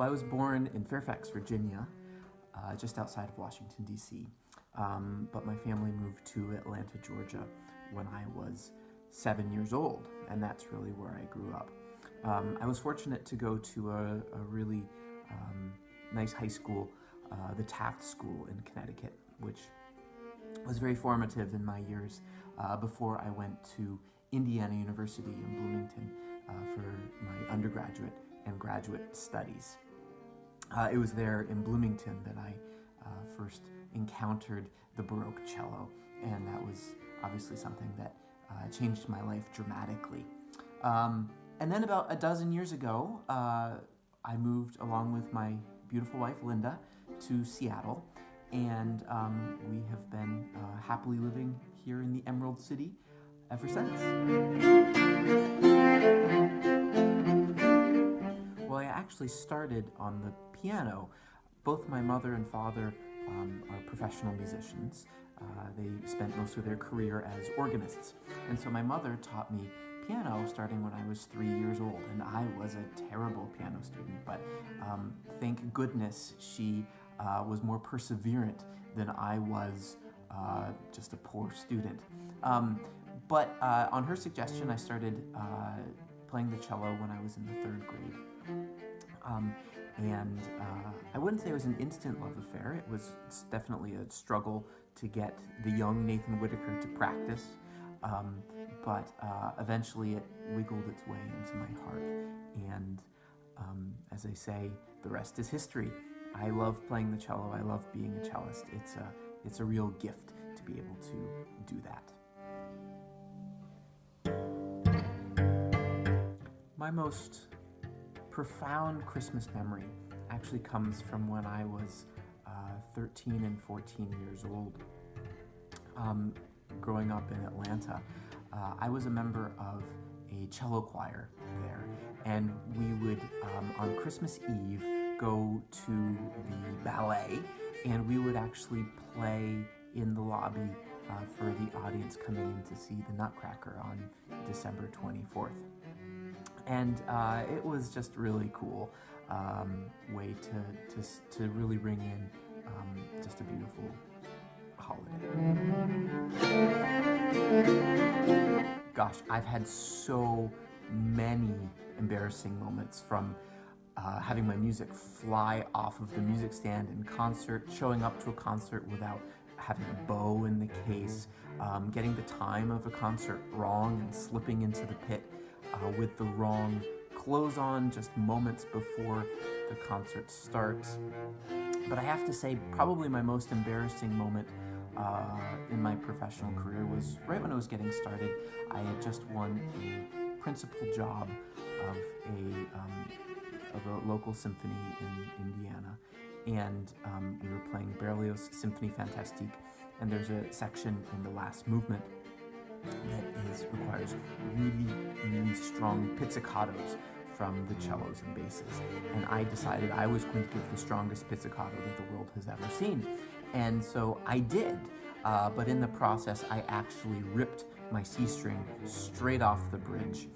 Well, I was born in Fairfax, Virginia, just outside of Washington, D.C., but my family moved to Atlanta, Georgia when I was 7 years old, and that's really where I grew up. I was fortunate to go to a really nice high school, the Taft School in Connecticut, which was very formative in my years before I went to Indiana University in Bloomington for my undergraduate and graduate studies. It was there in Bloomington that I first encountered the Baroque cello, and that was obviously something that changed my life dramatically. And then about a dozen years ago, I moved along with my beautiful wife Linda to Seattle, and we have been happily living here in the Emerald City ever since. Well, I actually started on the piano. Both my mother and father are professional musicians. They spent most of their career as organists. And so my mother taught me piano starting when I was 3 years old, and I was a terrible piano student, but thank goodness she was more perseverant than I was just a poor student. But on her suggestion, I started playing the cello when I was in the 3rd grade. I wouldn't say it was an instant love affair. It's definitely a struggle to get the young Nathan Whittaker to practice, but eventually it wiggled its way into my heart. And as I say, the rest is history. I love playing the cello. I love being a cellist. It's a real gift to be able to do that. My most profound Christmas memory actually comes from when I was 13 and 14 years old. Growing up in Atlanta, I was a member of a cello choir there, and we would, on Christmas Eve, go to the ballet, and we would actually play in the lobby for the audience coming in to see the Nutcracker on December 24th. And it was just really cool way to really ring in just a beautiful holiday. Gosh, I've had so many embarrassing moments, from having my music fly off of the music stand in concert, showing up to a concert without having a bow in the case, getting the time of a concert wrong and slipping into the pit with the wrong clothes on just moments before the concert starts. But I have to say, probably my most embarrassing moment in my professional career was right when I was getting started. I had just won a principal job of a local symphony in Indiana, and we were playing Berlioz' Symphonie Fantastique, and there's a section in the last movement that requires really strong pizzicatos from the cellos and basses, and I decided I was going to give the strongest pizzicato that the world has ever seen, and so I did, but in the process I actually ripped my C string straight off the bridge.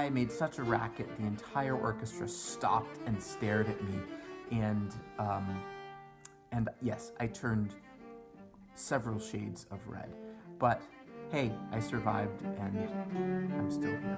Made such a racket, the entire orchestra stopped and stared at me, and yes, I turned several shades of red. But hey, I survived, and I'm still here.